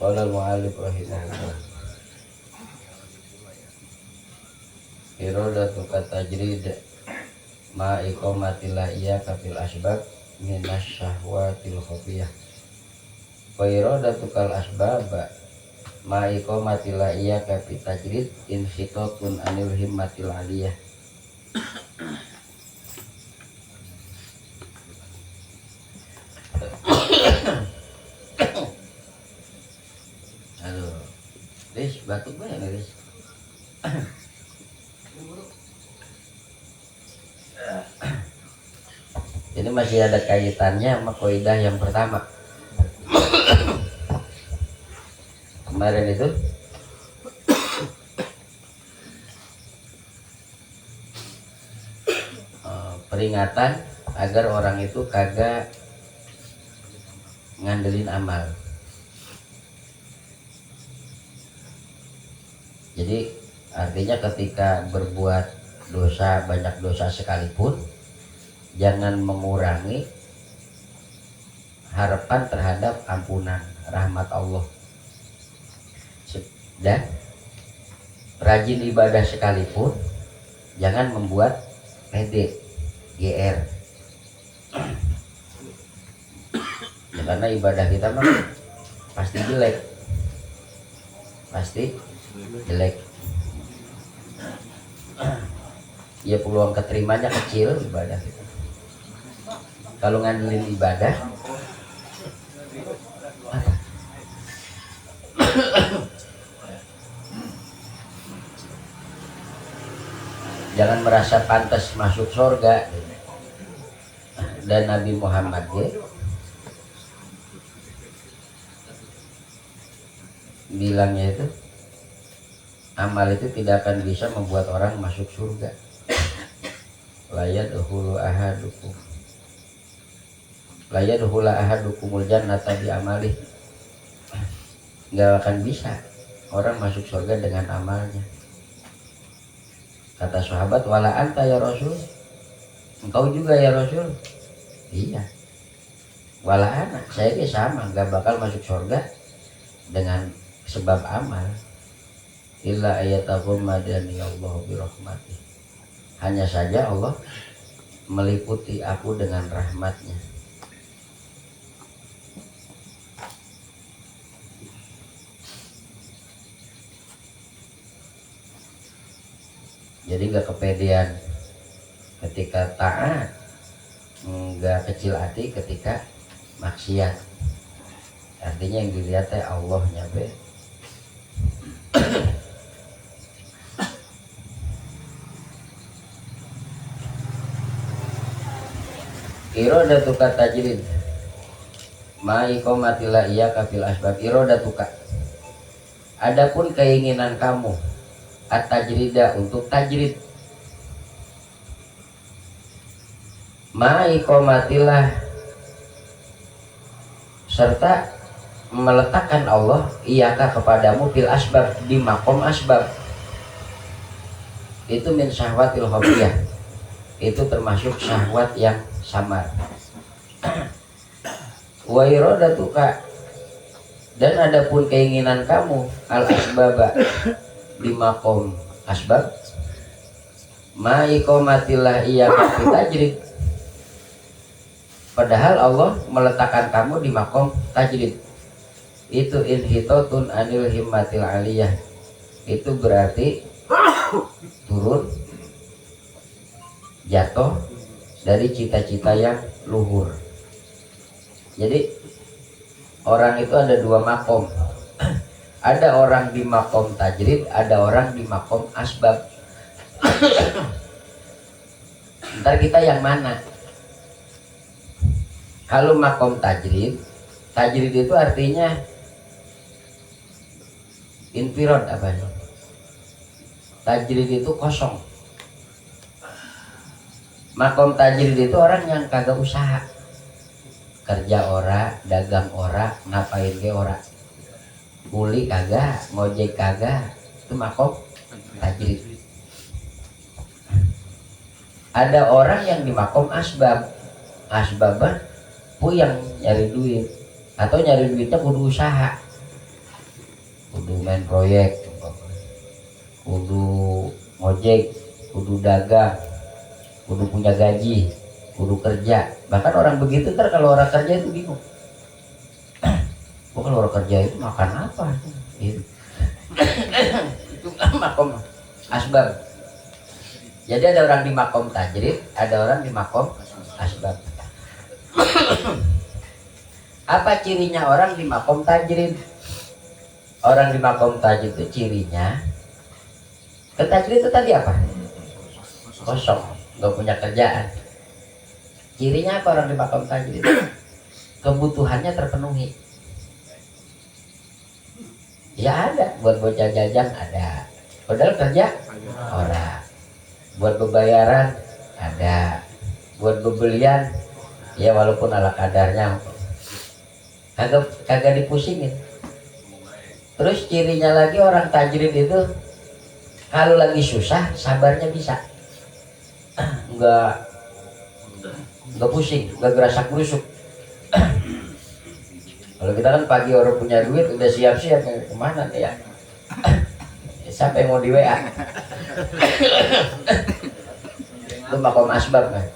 Qala al-mu'allif rahimahullah. Iradatu katajrid ma iqamatillah iya kafil asbab minas syahwatil khafiyah. Wa iradatu kal asbab ma iqamatillah iya kafil tajrid in khitatun anil himmatil aliyah. Halo, Riz, batuk banyak nih, Riz. Ini masih ada kaitannya sama kaidah yang pertama. Kemarin itu peringatan agar orang itu kagak ngandelin amal. Jadi artinya ketika berbuat dosa, banyak dosa sekalipun, jangan mengurangi harapan terhadap ampunan rahmat Allah. Dan rajin ibadah sekalipun jangan membuat pede, GR. Ya, karena ibadah kita mah pasti jelek, pasti jelek. Ya peluang keterimanya kecil ibadah kita. Kalau ngandelin ibadah jangan merasa pantas masuk surga. Dan Nabi Muhammad bilangnya itu amal itu tidak akan bisa membuat orang masuk surga. La yadkhulu ahadukumul jannata bi amalih. Enggak akan bisa orang masuk surga dengan amalnya. Kata sahabat, wala anta ya Rasul, engkau juga ya Rasul. Iya, wala ana, saya ke sama, enggak bakal masuk surga dengan sebab amal. Illa ayatakum madani Allah birahmatih. Hanya saja Allah meliputi aku dengan rahmatnya. Jadi gak kepedean ketika taat, gak kecil hati ketika maksiat. Artinya yang dilihat Allah nyampe. Iradatuka tajrid ma iqamatillah iya kafil asbab. Iradatuka, adapun keinginan kamu at-tajrida untuk tajrid ma iqamatillah serta meletakkan Allah iyaka kepadamu fil asbab di makom asbab. Itu min syahwatil khafiyah, itu termasuk syahwat yang samar. Wa iradatuka, dan adapun keinginan kamu al asbaba di makom asbab ma iqamatillah iyaka fil tajrid, padahal Allah meletakkan kamu di makom tajrid. Itu inhitatun anil himmatil aliyah, itu berarti turun, jatuh dari cita-cita yang luhur. Jadi orang itu ada dua makom. Ada orang di makom tajrid, ada orang di makom asbab. Ntar kita yang mana? Kalau makom tajrid, tajrid itu artinya infirad apa nih? Tajrid itu kosong. Makom tajrid itu orang yang kagak usaha, kerja ora, dagang ora, ngapain ke ora, kuli kagak, ngojek kagak, itu makom tajrid. Ada orang yang di makom asbab. Asbaban puyeng nyari duit, atau nyari duitnya kudu usaha. kudu main proyek, kudu ngojek, kudu dagang, kudu punya gaji, kudu kerja. Bahkan orang begitu ntar kalau orang kerja itu bingung. Kalau orang kerja itu makan apa? Gitu. Itu makom asbab. Jadi ada orang di makom tajrid, ada orang di makom asbab. Apa cirinya orang di makom tajrid? Orang di makom tajrid itu cirinya, tajrid itu tadi apa? Kosong, nggak punya kerjaan. Cirinya apa orang di makom tajrid? Kebutuhannya terpenuhi. Ya ada, buat bocah jajan ada, padahal kerja orang, buat bebayaran ada, buat bebelian ya walaupun ala kadarnya, kagak dipusingin. Terus cirinya lagi orang tajrid itu kalau lagi susah sabarnya bisa, nggak pusing, nggak gerasak gerusuk. Kalau kita kan pagi orang punya duit udah siap-siap kemana nih ya? Siapa yang mau di WA? Lu makom asbab kan?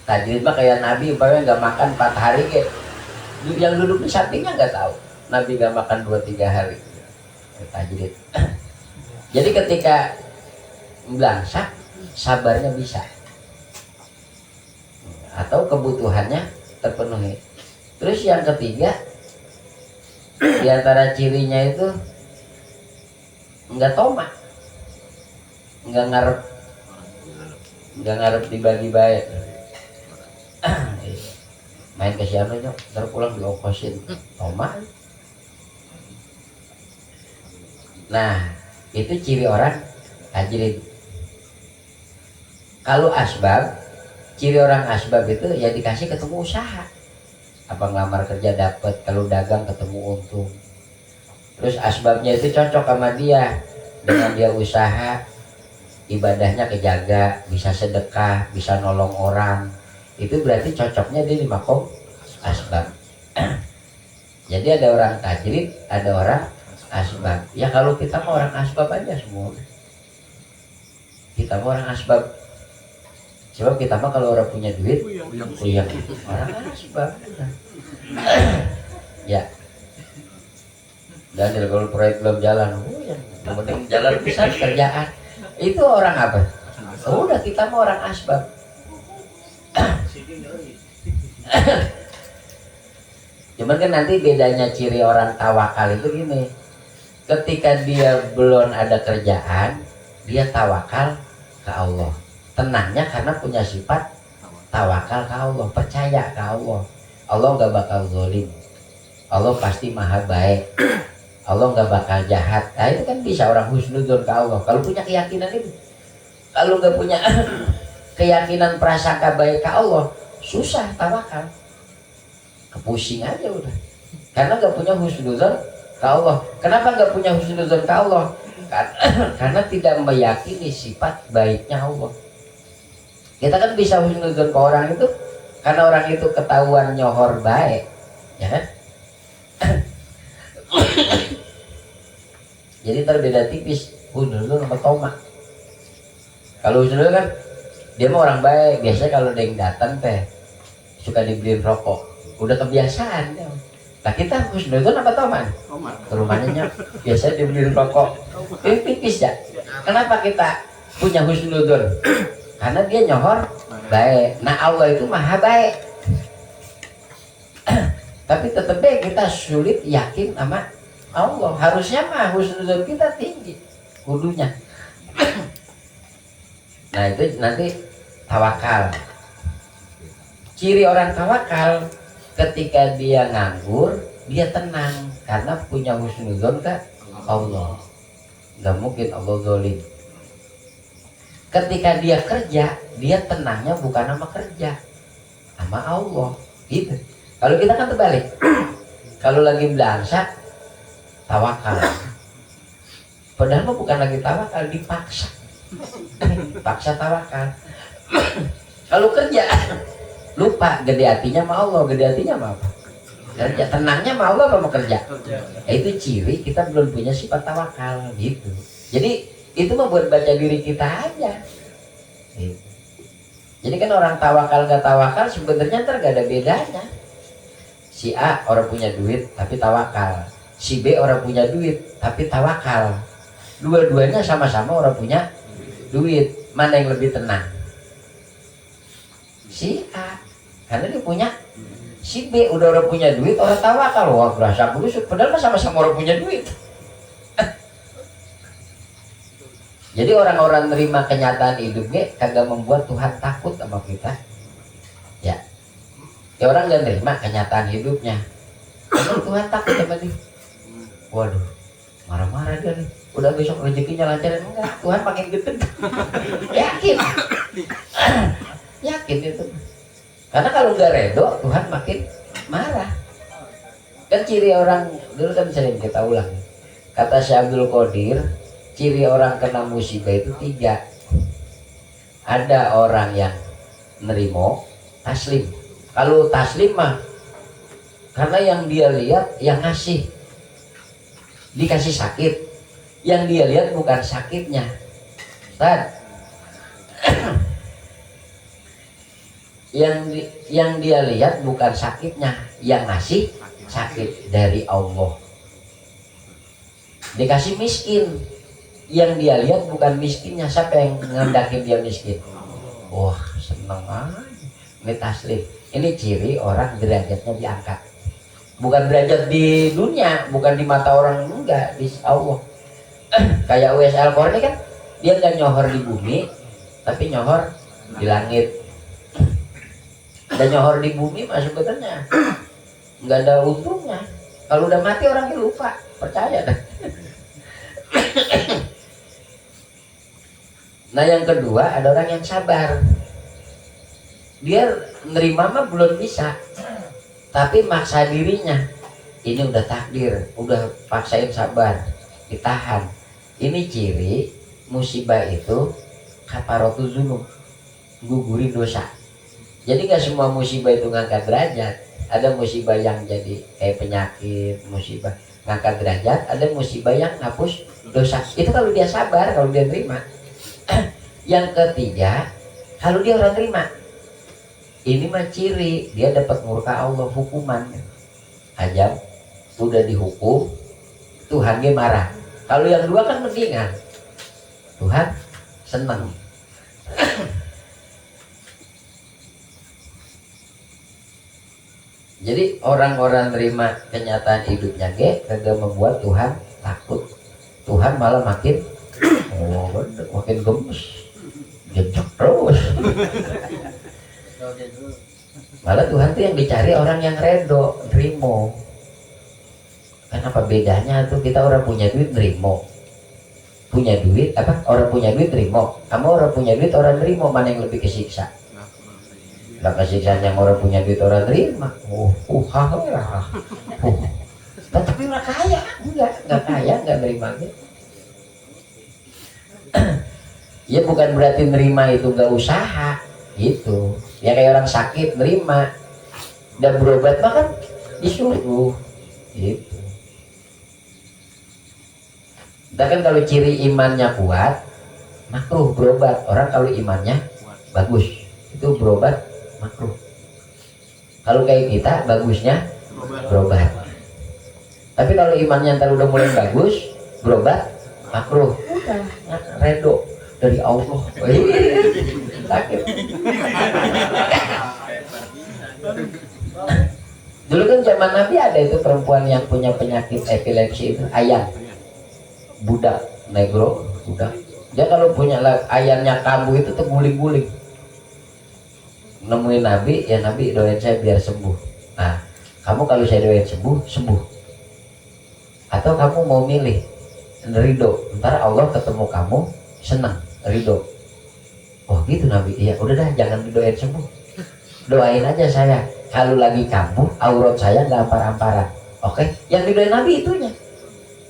Tajrid mah kayak Nabi umpamanya nggak makan 4 hari kayak yang duduk di sampingnya nggak tahu Nabi nggak makan 2-3 hari. Tajrid. Jadi ketika belangsak sabarnya bisa atau kebutuhannya terpenuhi. Terus yang ketiga diantara cirinya itu nggak tomak, nggak ngarep dibagi baik. Main ke siapa nyok, ntar pulang diongkosin, tomak. Nah itu ciri orang tajrid. Kalau asbab, ciri orang asbab itu ya dikasih ketemu usaha. Apa ngelamar kerja dapat, kalau dagang ketemu untung. Terus asbabnya itu cocok sama dia. Dengan dia usaha, ibadahnya kejaga, bisa sedekah, bisa nolong orang. Itu berarti cocoknya dia di makom asbab. Jadi ada orang tajrid, ada orang asbab. Ya kalau kita mau orang asbab aja semua. Kita mau orang asbab. Sebab kita mah kalau orang punya duit, uyang orang asbab. Ya. Dan kalau proyek belum jalan, yang penting jalan besar kerjaan. Itu orang apa? Udah kita mah orang asbab. Cuman kan nanti bedanya ciri orang tawakal itu gini. Ketika dia belum ada kerjaan, dia tawakal ke Allah. Tenangnya karena punya sifat tawakal ke Allah, percaya ke Allah. Allah nggak bakal zalim, Allah pasti maha baik, Allah nggak bakal jahat. Nah itu kan bisa orang husnudzon ke Allah kalau punya keyakinan itu. Kalau nggak punya keyakinan prasangka baik ke Allah, susah tawakal, kepusing aja udah. Karena nggak punya husnudzon ke Allah. Kenapa nggak punya husnudzon ke Allah? Karena tidak meyakini sifat baiknya Allah. Kita kan bisa husnudzon ke orang itu karena orang itu ketahuan nyohor baik, ya kan? Jadi terbeda tipis husnudzon sama tomak. Kalau husnudzon kan dia mah orang baik, biasanya kalau ada yang datang teh suka dibeliin rokok, udah kebiasaan. Nah kita husnudzon apa tomak? Ke rumahnya biasanya dibeliin rokok, ini tipis ya. Kenapa kita punya husnudzon? Karena dia nyohor baik. Nah Allah itu maha baik. Tapi tetap deh kita sulit yakin sama Allah. Harusnya mah husnudzon kita tinggi kudunya. Nah itu nanti tawakal. Ciri orang tawakal ketika dia nganggur dia tenang karena punya husnudzon ke Allah. Gak mungkin Allah zalim. Ketika dia kerja, dia tenangnya bukan sama kerja, sama Allah. Gitu. Kalau kita kan terbalik. Kalau lagi belangsak, tawakal. Padahal mah bukan lagi tawakal, dipaksa. Paksa tawakal. Kalau kerja, lupa gede hatinya sama Allah, gede hatinya sama apa? Kerja tenangnya mau apa mau kerja? Itu ciri kita belum punya sifat tawakal gitu. Jadi itu mah buat baca diri kita aja. Gitu. Jadi kan orang tawakal nggak tawakal sebenarnya ntar gak ada bedanya. Si A orang punya duit tapi tawakal, si B orang punya duit tapi tawakal. Dua-duanya sama-sama orang punya duit. Mana yang lebih tenang? Si A, karena dia punya. Si B udah orang punya duit, orang tawakal. Wah berasa busuk, padahal sama-sama orang punya duit. Jadi orang-orang nerima kenyataan hidupnya kagak membuat Tuhan takut sama kita. Ya, orang gak nerima kenyataan hidupnya, emang Tuhan takut sama dia. Waduh, marah-marah dia nih. Udah besok rezekinya lancar, enggak, Tuhan makin gede. Yakin. Yakin itu. Karena kalau nggak redo, Tuhan makin marah. Kan ciri orang dulu kan sering kita ulang. Kata Syekh Abdul Qadir, ciri orang kena musibah itu 3. Ada orang yang nerimo, taslim. Kalau taslim mah karena yang dia lihat yang ngasih, dikasih sakit, yang dia lihat bukan sakitnya. Ustaz, yang dia lihat bukan sakitnya, yang ngasih sakit dari Allah. Dikasih miskin, yang dia lihat bukan miskinnya. Siapa yang ngendakin dia miskin? Wah seneng aja. Ini taslim. Ini ciri orang derajatnya diangkat. Bukan derajat di dunia, bukan di mata orang, enggak, di Allah. Kayak US Al-Qarni kan, dia nggak nyohor di bumi, tapi nyohor di langit. Dan nyohor di bumi mah sebenarnya nggak ada untungnya. Kalau udah mati orangnya lupa, percaya dah. Nah yang kedua ada orang yang sabar. Dia nerima mah belum bisa, tapi maksa dirinya. Ini udah takdir, udah paksain sabar, ditahan. Ini ciri musibah itu kafaratuz dzunub, gugurin dosa. Jadi gak semua musibah itu ngangkat derajat. Ada musibah yang jadi penyakit, musibah ngangkat derajat. Ada musibah yang ngapus dosa. Itu kalau dia sabar, kalau dia terima. Yang ketiga, kalau dia orang terima, ini mah ciri dia dapat murka Allah, hukuman. Ajab, udah dihukum, Tuhan dia marah. Kalau yang dua kan mendingan, Tuhan senang. Jadi orang-orang terima kenyataan hidupnya kagak membuat Tuhan takut. Tuhan malah makin makin gemes, jejak terus. Malah Tuhan tuh yang dicari orang yang redo, nerimo. Kenapa bedanya tuh? Kita orang punya duit nerimo, punya duit apa? Orang punya duit nerimo, sama orang punya duit orang nerimo, mana yang lebih kesiksa? Lah kesiksaan yang orang punya duit orang terima. Tapi orang kaya nggak kaya, nggak nerima gitu. Ya bukan berarti nerima itu nggak usaha gitu. Ya kayak orang sakit nerima, dan berobat mah kan disuruh gitu. Dan kalau ciri imannya kuat, makruh berobat. Orang kalau imannya bagus itu berobat makruh. Kalau kayak kita bagusnya berobat. Tapi kalau imannya ntar udah mulai bagus, berobat makruh. Udah redo dari Allah. Sakit. Dulu kan zaman Nabi ada itu perempuan yang punya penyakit epilepsi itu, ayam, budak negro, budak. Dia kalau punya ayamnya kambuh itu terguling-guling. Nemuin Nabi, ya Nabi doain saya biar sembuh. Nah, kamu kalau saya doain sembuh, sembuh. Atau kamu mau milih ridho, ntar Allah ketemu kamu senang, ridho. Oh gitu Nabi, iya udah dah jangan didoain sembuh. Doain aja saya, kalau lagi kambuh, aurat saya nggak ampar-amparan. Oke, yang didoain Nabi itunya.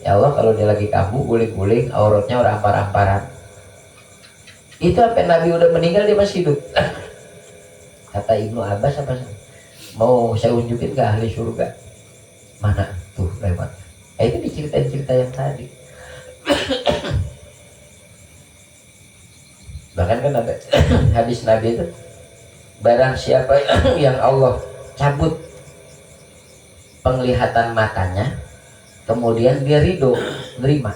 Ya Allah kalau dia lagi kambuh, guling-guling, auratnya orang ampar-amparan. Itu sampai Nabi udah meninggal dia masih hidup. Kata Ibnu Abbas apa? Mau saya unjukin ke ahli surga? mana tuh lewat. Itu diceritain cerita yang tadi. Bahkan kan ada hadis Nabi itu, barang siapa yang Allah cabut penglihatan matanya, kemudian dia ridho, nerima,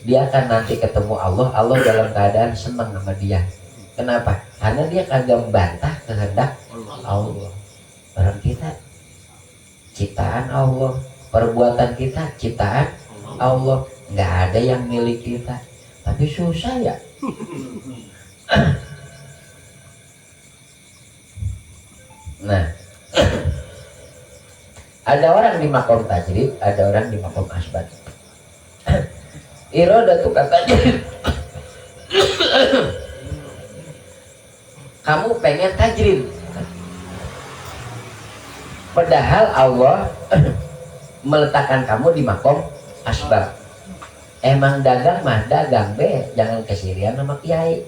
dia akan nanti ketemu Allah. Allah dalam keadaan senang sama dia. Kenapa? Karena dia kagak membantah kehendak Allah. Barang kita ciptaan Allah, perbuatan kita ciptaan Allah, nggak ada yang milik kita. Tapi susah ya. Nah, ada orang di makom tajrid, ada orang di makom asbat. Iradatu katanya, kamu pengen tajrid, padahal Allah meletakkan kamu di makom asbab. Emang dagang mah dagang be, jangan kesirian sama kiai.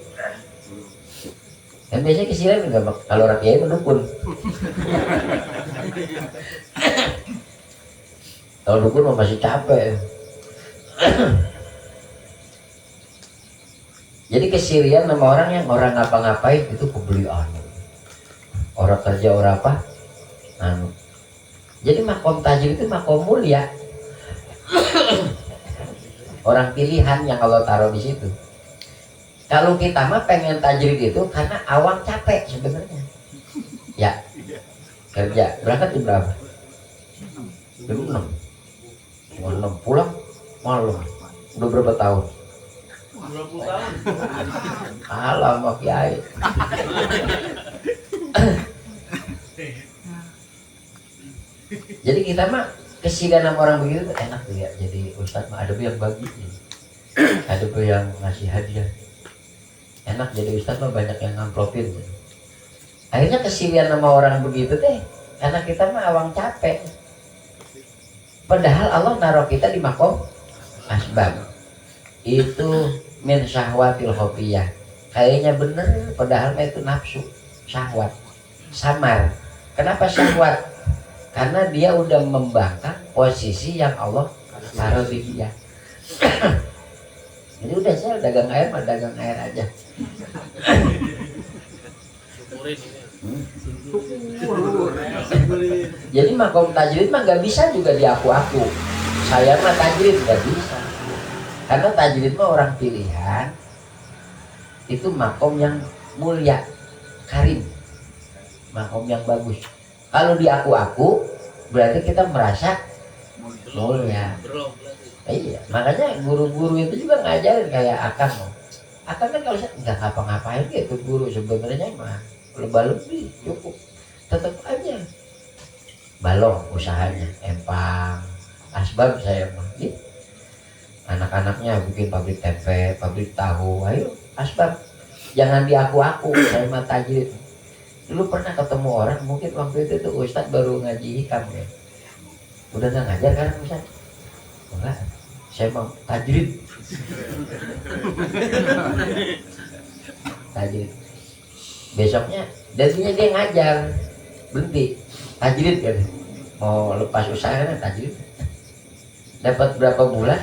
Kan biasanya kesirian enggak, kalau orang kiai mendukun. Kalau dukun mah masih capek. Jadi kesirian sama orang yang orang ngapa-ngapain itu kebeli anu. Orang kerja orang apa? Anu. Jadi makom tajrid itu makom mulia. Orang pilihan yang Allah taruh di situ. Kalau kita mah pengen tajrid itu karena awang capek sebenarnya. Ya. Kerja berangkat jam berapa? Jam 6. Jam 6 pulang malam. Udah berapa tahun? 20 tahun. Alamak kiai. Jadi kita mah kesirian sama orang begitu enak tuh ya. Jadi ustadz mah ada yang bagi, ada yang ngasih hadiah. Enak jadi ustadz mah banyak yang ngamplopin. Akhirnya kesirian sama orang begitu teh, karena kita mah awang capek. Padahal Allah naruh kita di makom asbab. Itu min syahwatil khofiyah. Kayaknya bener, padahal mah itu nafsu, syahwat, samar. Kenapa syahwat? Karena dia udah membangkang posisi yang Allah taruh di dia. Jadi udah saya dagang air mah dagang air aja. Jadi makom tajrid mah gak bisa juga diaku-aku. Saya mah tajrid gak bisa. Karena tajrid mah orang pilihan. Itu makom yang mulia, karim, makom yang bagus. Kalau diaku-aku berarti kita merasa mulia. Iya, makanya guru-guru itu juga ngajarin kayak Akang. Akang kan kalau saya nggak ngapa-ngapain gitu guru sebenarnya mah lebih cukup. Tetap aja balong usahanya, empang, asbab saya mah. Gitu. Anak-anaknya bikin pabrik tempe, pabrik tahu, ayo asbab. Jangan diaku-aku, saya mah tajrid. Dulu pernah ketemu orang, mungkin waktu itu tuh Ustadz baru ngaji hikam ya. Udah gak ngajar kan Ustadz? Enggak, saya mau tajrid. Tajrid. Besoknya, jadinya dia ngajar, berhenti, tajrid kan. Mau lepas usaha kan tajrid. Dapat berapa bulan,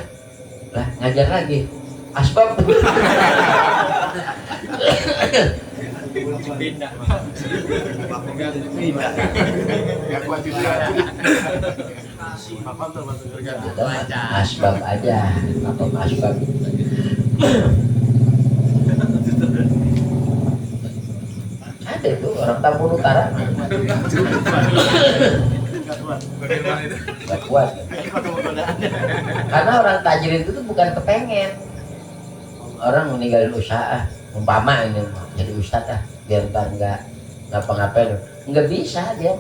lah ngajar lagi. Asbab. Pindah. Asbab aja atau asbab. Ada tuh orang Tambun Utara. Gak kuat. Karena orang tajrid itu tuh bukan kepengen. Orang meninggalin usaha. Umpama ini jadi ustadz biar ntar nggak ngapa-ngapain, nggak bisa dia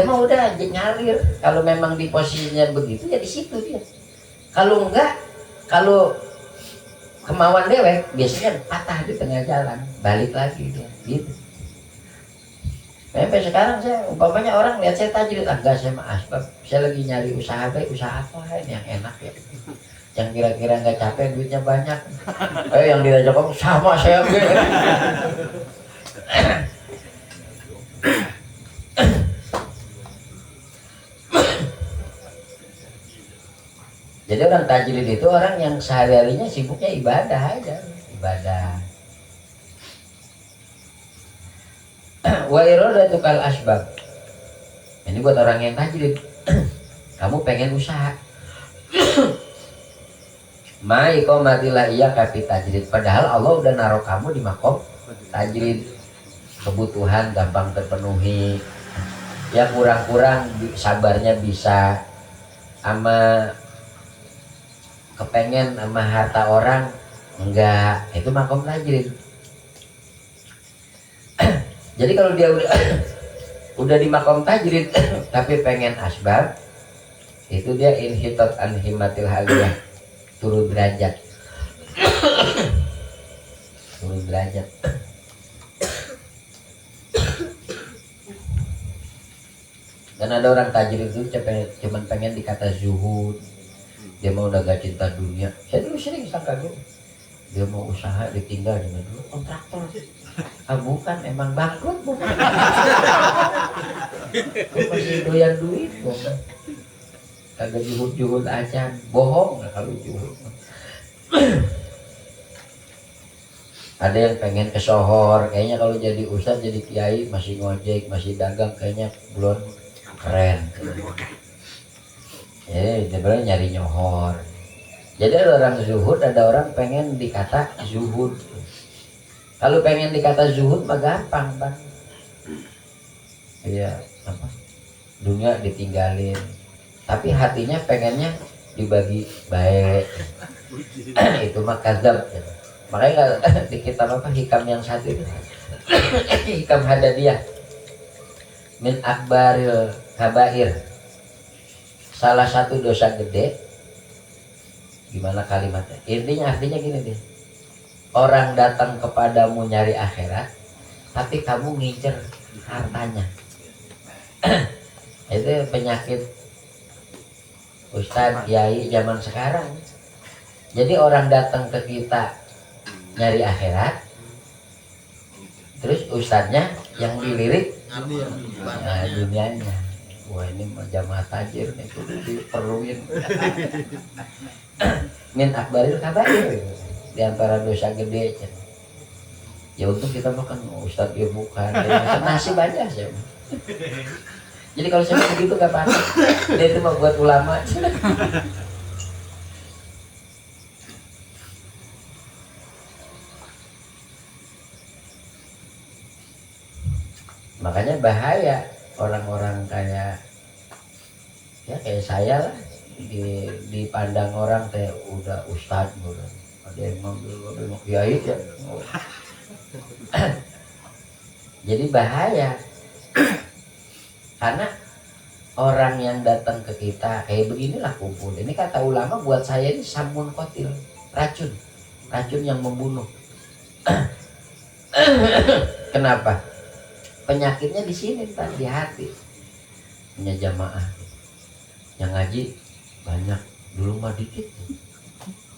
mah udah ngalir. Kalau memang di posisinya begitu ya di situ dia. Kalau enggak, kalau kemauan dewek biasanya patah di tengah jalan, balik lagi dia gitu. Sampai sekarang saya umpamanya orang lihat saya tajrid, enggak saya mah asbab, saya lagi nyari usaha baik, usaha apa ini yang enak ya, yang kira-kira nggak capek duitnya banyak. Yang diajak kamu sama saya gitu. Jadi orang tajrid itu orang yang sehari-harinya sibuknya ibadah aja, ibadah. Wa iradatukal asbab. Ini buat orang yang tajrid. Kamu pengen usaha. Ma iqamatilah iya kapi tajrid. Padahal Allah udah naruh kamu di makom tajrid. Kebutuhan gampang terpenuhi. Ya kurang-kurang sabarnya bisa. Ama kepengen sama harta orang enggak, itu makom tajrid. Jadi kalau dia udah di makom tajrid tapi pengen asbab, itu dia inhitat an himmatil haliyah, turun derajat. Turun derajat. Dan ada orang tajrid itu cuman pengen dikata zuhud. Dia mau udah gak cinta dunia. Saya dulu sering sangka gitu. Dia mau usaha ditinggal dengan dulu kontraktor. Ah bukan, emang bangkrut bukan. Masih doyan duit bukan. Kagak juhud-juhud aja. Bohong lah kalau juhud. Ada yang pengen ke Sohor. Kayaknya kalau jadi ustadz, jadi kiai, masih ngojek, masih dagang, kayaknya belum keren. Dia bilang nyari nyohor. Jadi ada orang zuhud, ada orang pengen dikata zuhud. Kalau pengen dikata zuhud mah gampang bang. Iya apa? Dunia ditinggalin. Tapi hatinya pengennya dibagi baik. Itu mah kadzab. Makanya di kitab apa hikam yang satu itu. Hikam hadadiyah. Min akbaril kabair. Salah satu dosa gede, gimana kalimatnya? Artinya gini deh. Orang datang kepadamu nyari akhirat, tapi kamu ngincer hartanya. Itu penyakit ustadz, kiai zaman sekarang. Jadi orang datang ke kita nyari akhirat, terus ustadznya yang dilirik dunianya. Wah ini jamaah tajir nih, itu diperluin. Min akbaril kabair, di antara dosa gede. Ya untuk kita makan ustadz ya bukan, nasib aja sih. Jadi kalau saya begitu gak apa-apa, dia itu mau buat ulama. Makanya bahaya orang-orang kayak saya lah, dipandang orang kayak udah ustadz udah. Ada yang ngambil kiai ya. Jadi bahaya. Karena orang yang datang ke kita kayak beginilah kumpul. Ini kata ulama buat saya ini samun kotil, racun yang membunuh. Kenapa? Penyakitnya di sini Pak, di hati. Punya jamaah yang ngaji banyak, dulu mah dikit.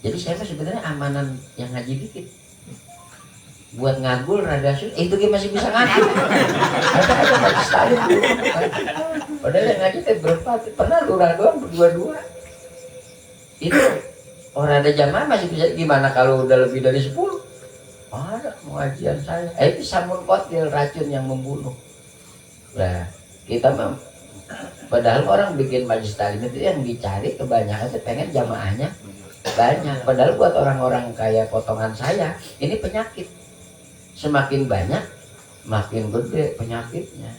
Jadi saya sebenarnya amanan yang ngaji dikit. Buat ngagul rada sulit, itu dia masih bisa ngagul. Ada masih setahun dulu. Padahal yang ngaji teh berempat, pernah lurah doang berdua-dua. Itu orang ada jamaah masih bisa, gimana kalau udah lebih dari 10? Ada pengajian saya. Itu samun kotil, racun yang membunuh. Nah, kita mah padahal orang bikin majelis taklim itu yang dicari kebanyakan itu pengen jamaahnya banyak. Padahal buat orang-orang kayak potongan saya, ini penyakit. Semakin banyak, makin gede penyakitnya.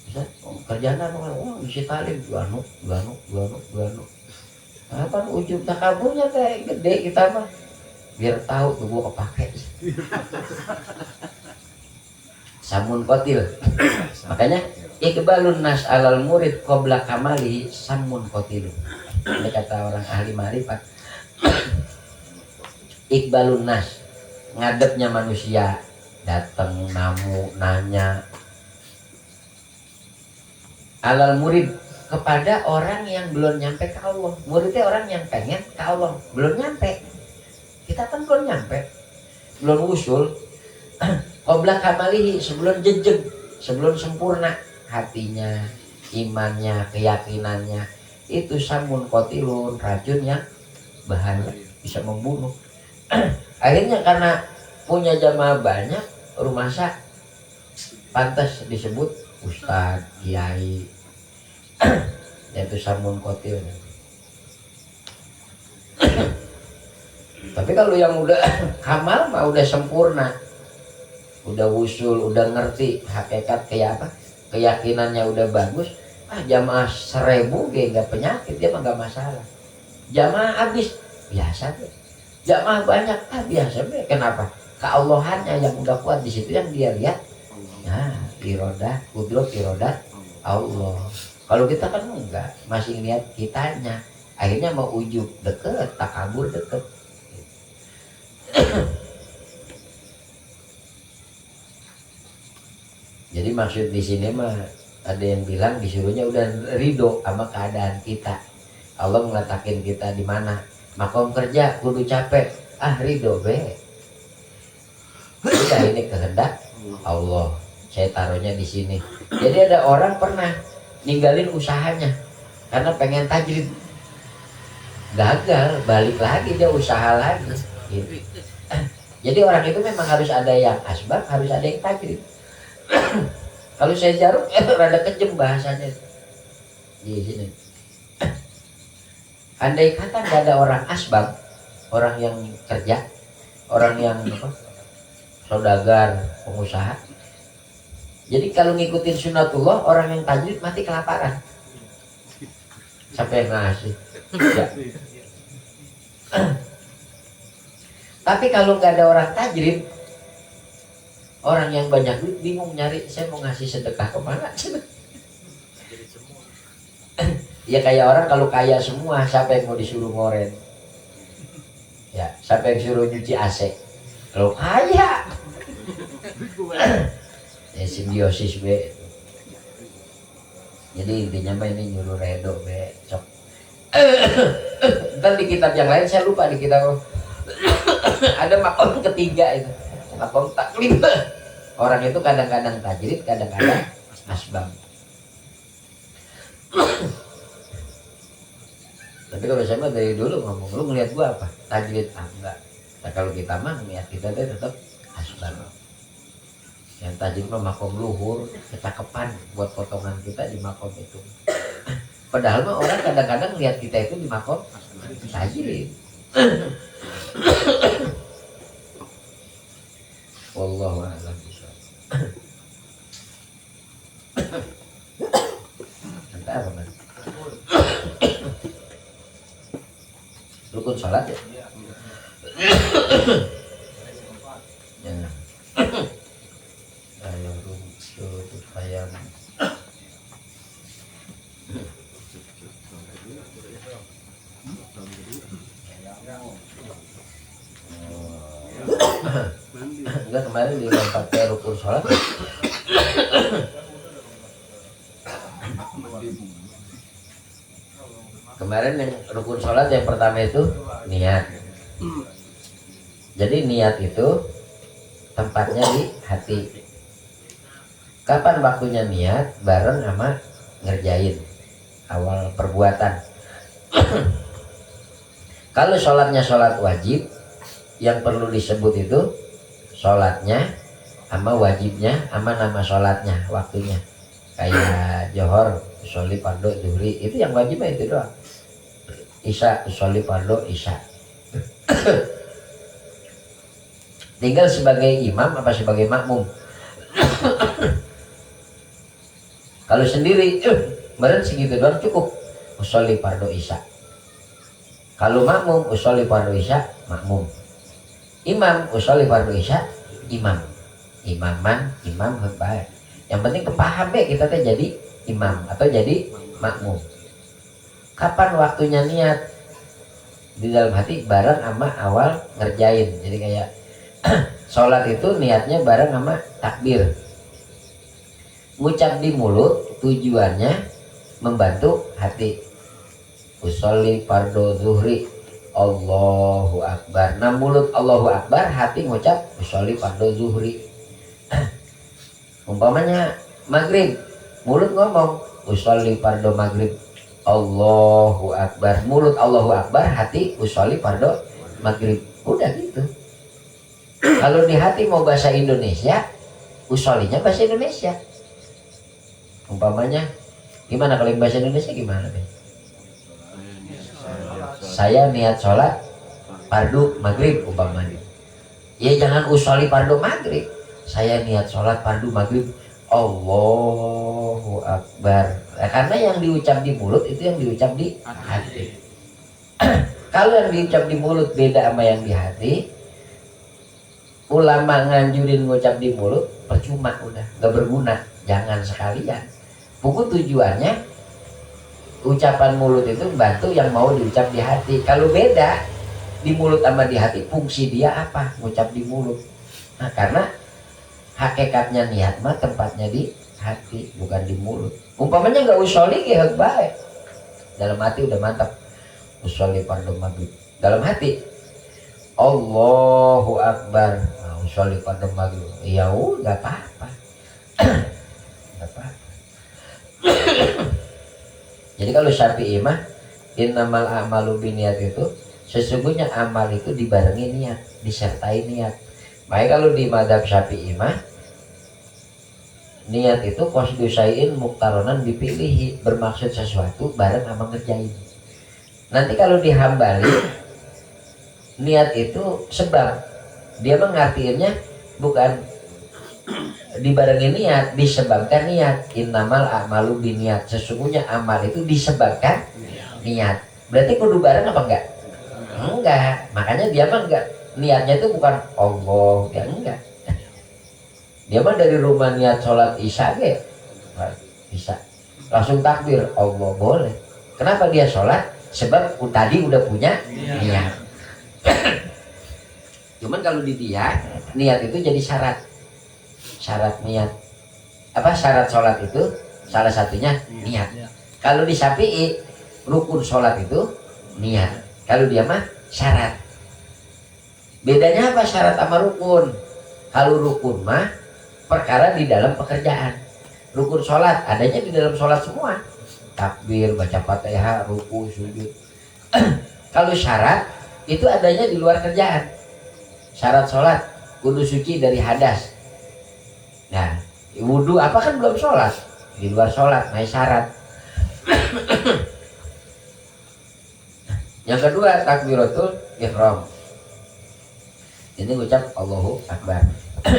Bisa kerjaan orang isi talim, duanu. Apa ujung takaburnya kayak gede kita mah. Biar tahu tuh gua kepake. Samun kotil. Makanya iqbalun nas alal murid qabla kamali samun kotil. Ini kata orang ahli marifat. Iqbalun nas, ngadepnya manusia, datang namu nanya alal murid, kepada orang yang belum nyampe ke Allah. Muridnya orang yang pengen ke Allah, belum nyampe. Kita kan belum nyampe, belum usul. Qabla kamalihi, sebelum jejeg, sebelum sempurna hatinya, imannya, keyakinannya. itu samun kotilun, racun yang bahaya, bisa membunuh. Akhirnya karena punya jamaah banyak, rumah sak pantas disebut ustadz, kiai, yaitu samun kotil. Tapi kalau yang udah kamal mah udah sempurna, udah wusul, udah ngerti hakikat kayak apa, keyakinannya udah bagus. Jamaah 1000 gak penyakit, dia mah gak masalah. Jamaah habis biasa deh, jamaah banyak biasa deh. Kenapa? Keallahannya yang udah kuat di situ yang dia lihat. Nah, irodah, kudrat irodah Allah. Kalau kita kan enggak, masih lihat kitanya. Akhirnya mau ujub deket, takabur deket. Jadi maksud di sini mah ada yang bilang disuruhnya udah ridho sama keadaan kita. Allah mengatakan kita di mana makom kerja kudu capek, ridho be. Udah ini kehendak Allah. Saya taruhnya di sini. Jadi ada orang pernah ninggalin usahanya karena pengen tajrid, gagal, balik lagi dia usaha lagi. Gitu. Jadi orang itu memang harus ada yang asbab, harus ada yang tajrid. Kalau saya jarum, rada kejem bahasanya di sini. Andai kata nggak ada orang asbab, orang yang kerja, orang yang saudagar, pengusaha. Jadi kalau ngikutin sunatullah, orang yang tajrid mati kelaparan. Sampai ngasih. Ya. Tapi kalau nggak ada orang tajrid, orang yang banyak duit bingung nyari, saya mau ngasih sedekah kemana? Ya kayak orang kalau kaya semua, siapa yang mau disuruh ngoren? Ya, siapa yang suruh nyuci AC? Kalau kaya, ya simbiosis be. Jadi intinya mah ini nyuruh redo be, cok. Ntar di kitab yang lain saya lupa, di kitab ada makom ketiga itu. Makom taklif. Orang itu kadang-kadang tajrid, kadang-kadang asbab. Tapi kalau saya mah dari dulu ngomong, lu ngeliat gua apa? Tajrid, enggak. Nah kalau kita mah ngeliat kita tuh tetap asbab. Yang tajrid mah makom luhur, kecakapan buat potongan kita di makom itu. Padahal mah orang kadang-kadang lihat kita itu di makom tajrid. Wallahu a'lam bishawab. Entah apa man. Rukun salat ya? Ya. Ayo rukun ayam. Enggak, kemarin dilompat ke rukun sholat. Kemarin yang rukun sholat yang pertama itu niat. Jadi niat itu tempatnya di hati. Kapan waktunya niat? Bareng sama ngerjain awal perbuatan. Kalau sholatnya sholat wajib, yang perlu disebut itu sholatnya sama wajibnya sama nama sholatnya, waktunya. Kayak johor, sholli fardu, zuhri, itu yang wajibnya itu doang. Isya, sholli fardu, isya. Tinggal sebagai imam apa sebagai makmum. Kalau sendiri, meren segitu doang cukup. Sholli fardu isya. Kalau makmum, sholli fardu isya, makmum. Imam, sholli fardu isya, imam. Imaman, imam, baik. Yang penting kepaham kita teh jadi imam atau jadi makmum. Kapan waktunya niat? Di dalam hati bareng sama awal ngerjain. Jadi kayak sholat itu niatnya bareng sama takbir. Ngucap di mulut tujuannya membantu hati. Usolli fardu zuhri, Allahu Akbar. Nah mulut Allahu Akbar, hati ngucap usolli fardu zuhri. Umpamanya maghrib, mulut ngomong usolli fardu maghrib, Allahu Akbar, mulut Allahu Akbar, hati usolli fardu maghrib. Udah gitu. Kalau di hati mau bahasa Indonesia, usollinya bahasa Indonesia. Umpamanya gimana kalau yang bahasa Indonesia gimana Ben? Saya niat sholat fardu maghrib umpamanya. Ya jangan usolli fardu maghrib. Saya niat sholat fardu maghrib. Allahu Akbar. Karena yang diucap di mulut itu yang diucap di hati. Kalau yang diucap di mulut beda sama yang di hati, ulama nganjurin ngucap di mulut percuma, udah gak berguna. Jangan sekalian. Buku tujuannya ucapan mulut itu bantu yang mau diucap di hati. Kalau beda di mulut sama di hati, fungsi dia apa? Ngucap di mulut. Nah, karena hakikatnya niat mah tempatnya di hati, bukan di mulut. Umpamanya nggak usolli kayak baik. Dalam hati udah mantap. Usolli fardu maghrib. Dalam hati Allahu Akbar. Nah, usolli fardu maghrib. Ya udah apa-apa. Nggak apa-apa. Jadi kalau Syafi'i mah innamal a'malu binniyat itu sesungguhnya amal itu dibarengi niat, disertai niat. Baik kalau di mazhab Syafi'i mah niat itu qasdu syai'in muqtaronan dipilih, bermaksud sesuatu bareng sama ngerjain. Nanti kalau di Hambali niat itu sebab, dia mengartiinnya bukan dibarengi niat, disebabkan niat. Innamal a'malu binniyat, sesungguhnya amal itu disebabkan niat. Berarti kudu bareng apa enggak? Enggak. Makanya dia mah enggak, niatnya itu bukan Allah, ya enggak. Dia mah dari rumah niat sholat isya ge bisa langsung takbir Allah boleh. Kenapa dia sholat? Sebab tadi udah punya niat. Cuman kalau di dia niat itu jadi syarat niat. Apa syarat sholat itu? Salah satunya niat. Kalau di Syafi'i rukun sholat itu niat. Kalau dia mah syarat. Bedanya apa syarat sama rukun? Kalau rukun mah perkara di dalam pekerjaan. Rukun sholat adanya di dalam sholat semua. Takbir, baca Fatihah, ruku, sujud. Kalau syarat itu adanya di luar kerjaan. Syarat sholat kudu suci dari hadas. Nah, wudhu apa kan belum sholat, di luar sholat, naik syarat. Yang kedua takbiratul ihram. Ini ucap Allahu Akbar.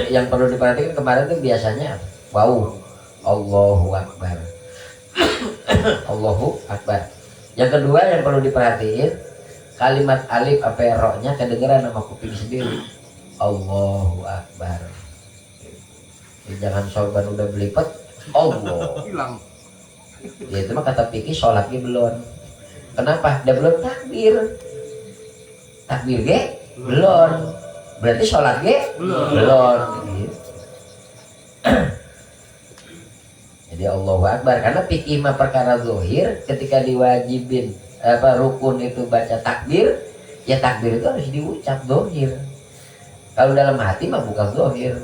Yang perlu diperhatikan kemarin itu biasanya wow, Allahu Akbar. Allahu Akbar. Yang kedua yang perlu diperhatiin kalimat alif apa ro-nya kedengeran sama kuping sendiri. Allahu Akbar. Jadi jangan sorban udah belipet Allah hilang. Ya itu mah kata pikir sholatnya belum. Kenapa? Dia belum takbir. Takbir ge belum. Berarti sholat ge belum. Jadi Allahu Akbar karena fikih mah perkara zahir, ketika diwajibin rukun itu baca takbir, ya takbir itu harus diucap zahir. Kalau dalam hati mah bukan zahir.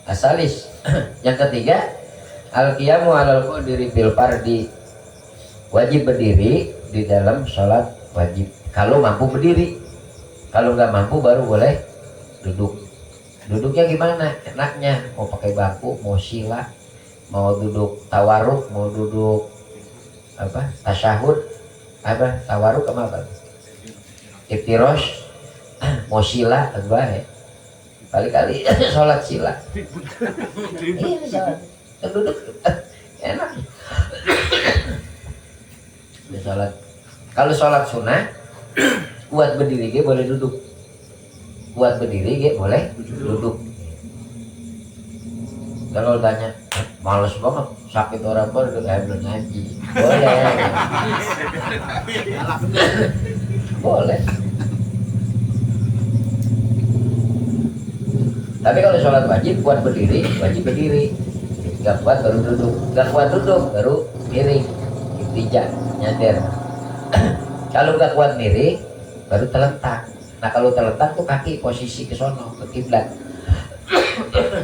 Asalis. Yang ketiga, al-qiyamu 'alal qadri bil fardi. Wajib berdiri di dalam sholat wajib. Kalau mampu berdiri. Kalau nggak mampu baru boleh duduk. Duduknya gimana? Enaknya mau pakai bangku, mau sila, mau duduk tawaruk, mau duduk apa? Tasyahud, apa? Tawaruk sama apa? Iftirosh, mau sila, baik. Kali-kali sholat sila. Iya sholat. Duduk enak. Sholat. Kalau sholat sunnah, kuat berdiri dia boleh duduk. Kuat berdiri dia boleh duduk. Kalau tanya males banget sakit orang pun udah kayak belum ngaji, boleh. Boleh. Tapi kalau sholat wajib kuat berdiri, wajib berdiri. Gak kuat baru duduk, gak kuat duduk baru miring, tidak nyadar. Kalau gak kuat miring baru terletak. Nah kalau terletak tuh kaki posisi ke sono, ke kiblat.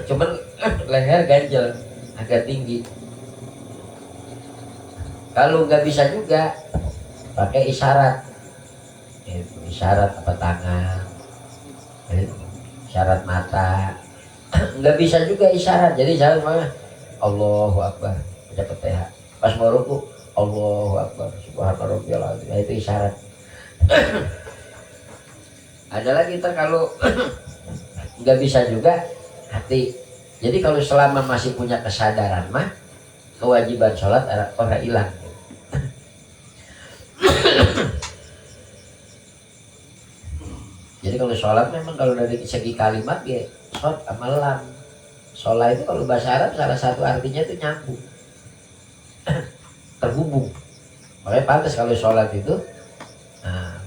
Cuman leher ganjel agak tinggi. Kalau nggak bisa juga pakai isyarat, isyarat apa tangan, isyarat mata. Nggak bisa juga isyarat, jadi isyarat mana? Allahu Akbar, baca Fatihah. Pas mau ruku, Allahu Akbar, subhanarabbiyal azim. Itu isyarat. Ada lagi ntar kalau nggak bisa juga hati. Jadi kalau selama masih punya kesadaran mah kewajiban sholat orang hilang. Jadi kalau sholat memang kalau dari segi kalimat ya sholat amalan. Sholat itu kalau bahasa Arab salah satu artinya itu nyambung, terhubung. Makanya pantas kalau sholat itu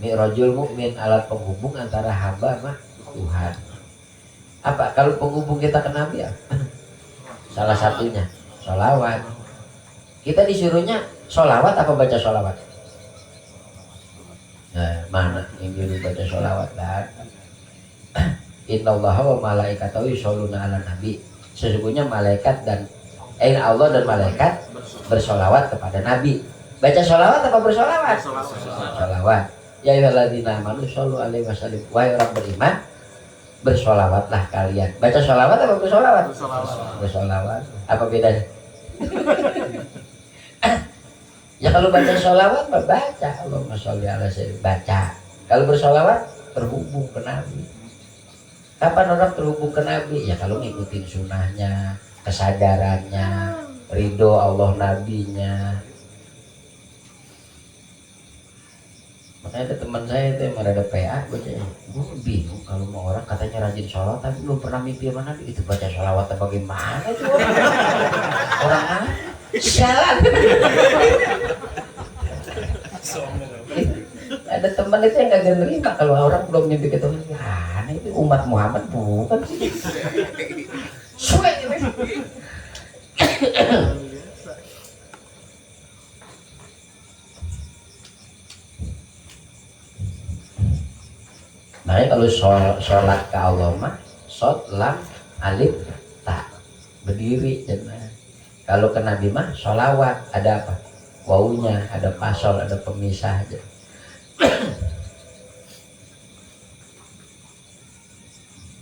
mi'rajul mukmin, alat penghubung antara hamba sama Tuhan. Apa kalau penghubung kita ke Nabi ya? Salah satunya sholawat. Kita disuruhnya sholawat apa baca sholawat? Nah, mana yang dulu baca sholawat kan? Innallaha wa malaikatahu yusholluna ala nabi. Sesungguhnya malaikat dan Allah dan malaikat bersolawat kepada Nabi. Baca sholawat apa bersolawat? Sholawat. Ya ayyuhalladzina amanu shollu alaihi wasallim. Wahai orang beriman, bersolawatlah kalian. Baca sholawat apa bersolawat? Bersolawat. Apa bedanya? Ya kalau baca sholawat baca Allahumma sholli ala sayyidina, baca. Kalau bersolawat terhubung ke Nabi. Kapan orang terhubung ke Nabi? Ya kalau ngikutin sunnahnya, kesadarannya, ridho Allah Nabinya. Makanya ada teman saya itu yang ada PA, bacanya, gue bingung kalau mau orang katanya rajin sholat tapi belum pernah mimpi sama Nabi. Itu baca sholawat apa bagaimana itu orang? Orang mana? Sialan. Ada teman itu yang gak nerima kalau orang belum mimpi ketemu. Nah itu umat Muhammad bukan sih. Suwe gitu. Makanya kalau sholat ke Allah mah shot lam alif ta, berdiri jemaah. Kalau ke Nabi mah sholawat, ada apa? Wawunya, ada pasol, ada pemisah aja.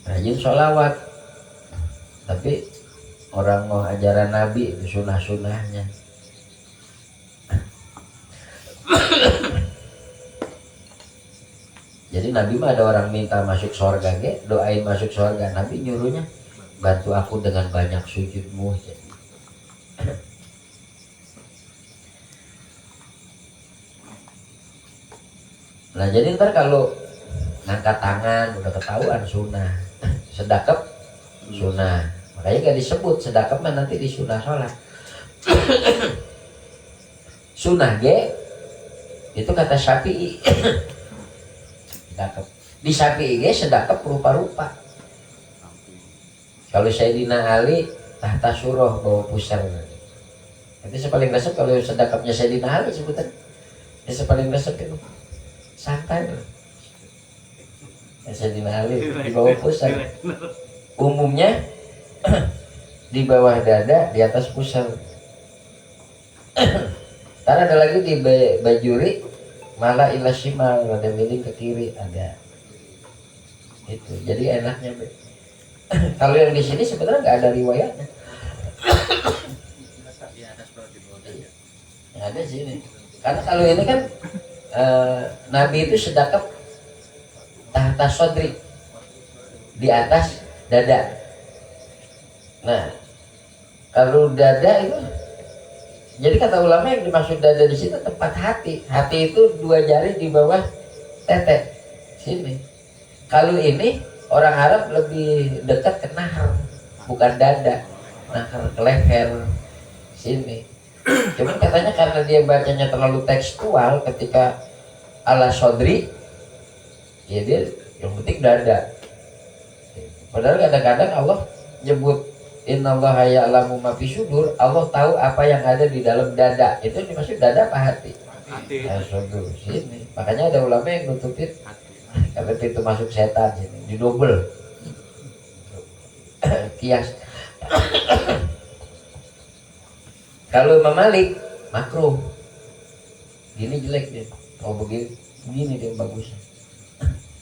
Rajin sholawat, tapi orang mau ajaran Nabi itu sunnah-sunnahnya. Jadi Nabi mah ada orang minta masuk surga, doain masuk surga. Nabi nyuruhnya bantu aku dengan banyak sujudmu. Nah jadi ntar kalau ngangkat tangan udah ketahuan sunnah, sedekap sunnah. Makanya gak disebut sedekap mah nanti di sunnah sholat. Sunnah itu kata Syafi'i. Di Syafi'i sedekap rupa-rupa. Kalau Sayyidina Ali tahta surah bawa pusar. Itu paling resep kalau sedekapnya Sayyidina Ali sebutan. Itu paling resep itu. Santai. Sayyidina Ali di bawah pusar. Umumnya di bawah dada, di atas pusar. Karena ada lagi di bajuri malah ila shimal, ada miring ke kiri ada. Itu. Jadi enaknya. Kalau yang di sini sebenarnya nggak ada riwayatnya. Yang ada sini. Karena kalau ini kan Nabi itu sedekap tahta sodri, di atas dada. Nah, kalau dada itu, jadi kata ulama yang dimaksud dada di situ tempat hati. Hati itu 2 jari di bawah tete sini. Kalau ini orang Arab lebih dekat ke nahar, bukan dada, nahar ke leher sini. Cuman katanya karena dia bacanya terlalu tekstual ketika ala sodri, ya dia yang penting dada. Padahal kadang-kadang Allah nyebut innallaha ya'lamu ma fi sudur, Allah tahu apa yang ada di dalam dada. Itu dimaksud dada apa hati? Hati. Ya, sudur sini. Makanya ada ulama yang nutupin karena pintu masuk setan sini, didobel. Kias. Kalau Imam Malik makruh gini jelek dia, oh begini dia bagusnya,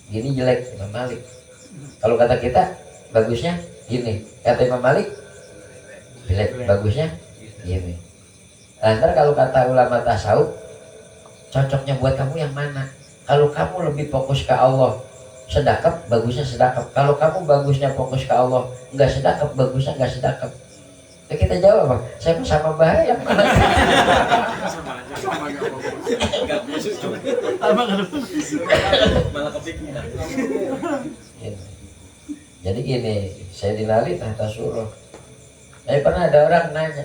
gini jelek Imam Malik. Kalau kata kita bagusnya gini, kata Imam Malik jelek bagusnya gini. Nah, ntar kalau kata ulama tasawuf, cocoknya buat kamu yang mana? Kalau kamu lebih fokus ke Allah, sedekap, bagusnya sedekap. Kalau kamu bagusnya fokus ke Allah, nggak sedekap, bagusnya nggak sedekap. Nah, kita jawab apa? Saya sama bahaya yang mana? Malah kepikiran. Jadi gini, saya dinali tahta suruh. Pernah ada orang nanya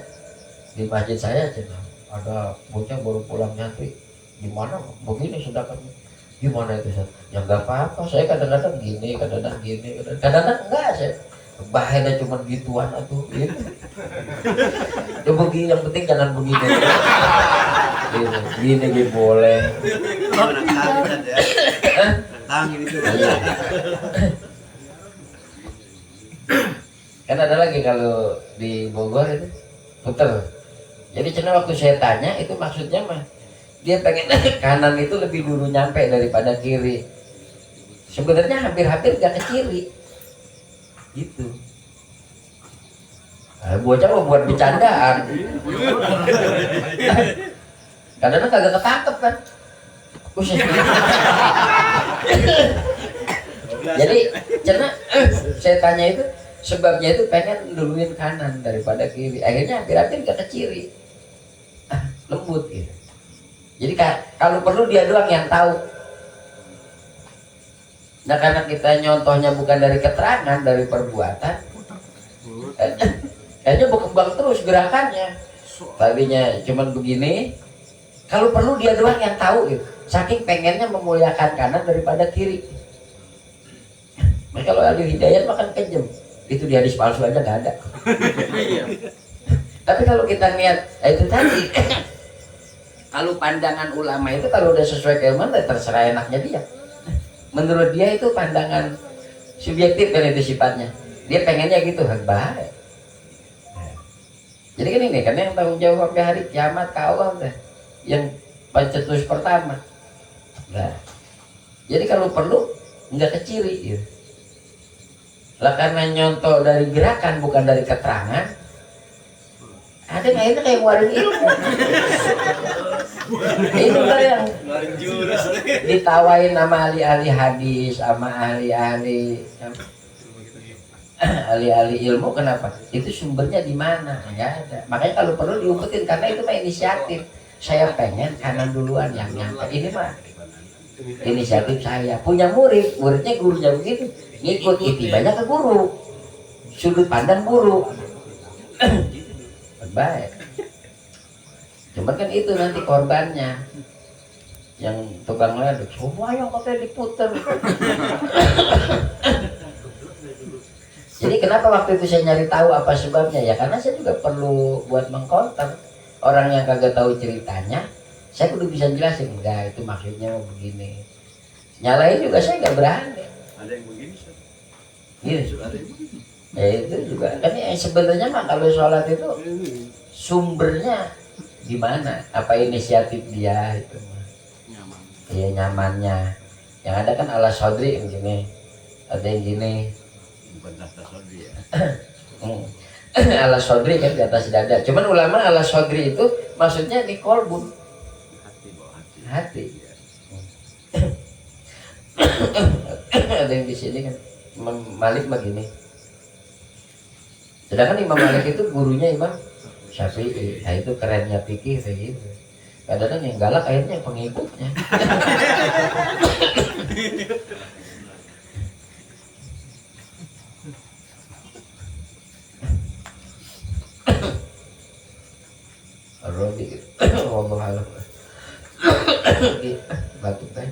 di masjid saya, ada bocah baru pulang nyantri, gimana begini sedekapnya? Gimana itu Ustaz? Ya nggak apa-apa, saya kadang-kadang gini, kadang-kadang gini, kadang-kadang enggak saya. Bahaya cuma gituan atuh gitu. Coba gini, yang penting jangan begini. Gini boleh. Tangan itu. Kan ada lagi kalau di Bogor itu puter. Jadi cina waktu saya tanya itu maksudnya mah dia pengen kanan itu lebih dulu nyampe daripada kiri. Sebenarnya hampir-hampir gak ke kiri. Gitu. Nah, bocah mau buat bercandaan. Kadang-kadang kagak ketangkep kan. Jadi karena saya tanya itu sebabnya itu pengen duluin kanan daripada kiri. Akhirnya hampir-hampir ke kiri. Lembut gitu. Jadi kalau perlu dia doang yang tahu. Nah, karena kita nyontohnya bukan dari keterangan, dari perbuatan, kayaknya berkembang terus gerakannya. Tadinya cuman begini, kalau perlu dia doang yang tahu gitu. Saking pengennya memuliakan kanan daripada kiri. Nah, kalau ada hidayat makan kejem. Itu di hadis palsu aja nggak ada. Tapi kalau kita niat, itu tadi. Kalau pandangan ulama itu kalau udah sesuai keilmuan, terserah enaknya dia. Menurut dia itu pandangan subjektif kan itu sifatnya. Dia pengennya gitu, baik. Jadi kan ini, karena yang tanggung jawab sampai hari kiamat ke Allah udah yang pencetus pertama. Nah, jadi kalau perlu nggak keciri gitu. Lah karena nyontoh dari gerakan bukan dari keterangan, ada nggak itu kayak ngeluarin ilmu. Itu kan yang ditawain sama ahli-ahli hadis, sama ahli-ahli ilmu. Kenapa? Itu sumbernya di mana? Nggak ada. Makanya kalau perlu diumpetin karena itu mah inisiatif. Saya pengen kanan duluan yang nyampe. Ini mah inisiatif saya. Punya murid, muridnya gurunya begitu. Ngikut itu banyak ke guru. Sudut pandang guru. Baik. Cuma kan itu nanti korbannya yang tukang ledek. Semua yang katanya diputer. Jadi kenapa waktu itu saya nyari tahu apa sebabnya ya? Karena saya juga perlu buat mengkonter orang yang kagak tahu ceritanya. Saya kudu bisa jelasin enggak itu maksudnya begini. Nyalain juga saya nggak berani. Ada yang begini, Ustaz. Gitu. Ada yang begini. Ya itu juga kan sebenarnya mah kalau sholat itu sumbernya gimana? Apa inisiatif dia itu? Nyaman. Iya nyamannya. Yang ada kan ala sodri yang gini, ada yang gini. Bukan tahta sodri ya. Ala sodri kan di atas dada. Cuman ulama ala sodri itu maksudnya di kolbun. Hati bawa hati. Hati. Ada yang di sini kan Imam Malik begini. Sedangkan Imam Malik itu gurunya Imam Syafi'i. Nah itu kerennya fikih kayak gitu. Kadang-kadang yang galak akhirnya pengikutnya. Rodi, wallahu a'lam. Batuk kan?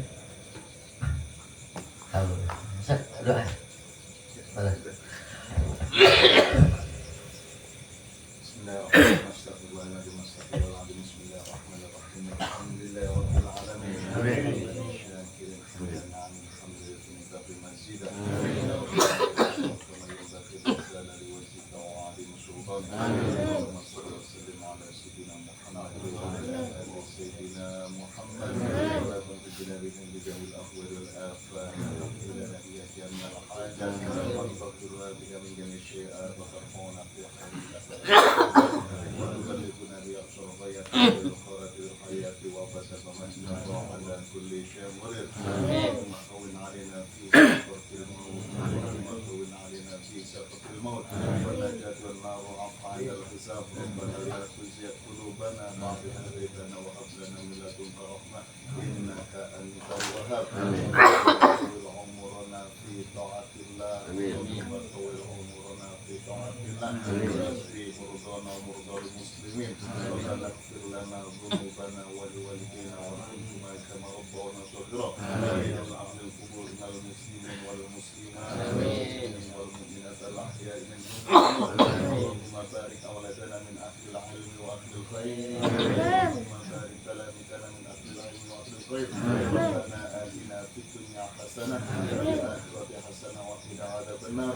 Tahu. Doa. Mana? Muhammad الحاجات واستغفرنا بك من جميع الشيئات وترفعنا في خير وتبلغنا بأقصى الغايات والخيرات والحياة وبسط مسنا وعلى كل شيء قدير اللهم هون علينا في سكرة الموت اللهم هون علينا في سكرة الموت والنجاة والنار وعفو عند الحساب ربنا لا تزغ قلوبنا بعد إذ هديتنا وهب لنا من لدنك رحمة إنك أنت الوهاب طول عمرنا في طاعة الله اللهم طول عمرنا في طاعة الله واشفي مرضانا ومرضى المسلمين ربنا اغفر لنا ذنوبنا ولوالدينا وارحمهما كما ربونا صغيرا اللهم اغفر القبور من المسلمين والمسلمات والمؤمنين والمؤمنات الاحياء منهم اللهم بارك اولادنا من اهل العلم واهل الخير اللهم بارك تلاميذنا من اهل العلم واهل الخير ربنا آتنا في الدنيا حسنة وفي الآخرة حسنة وقنا عذاب النار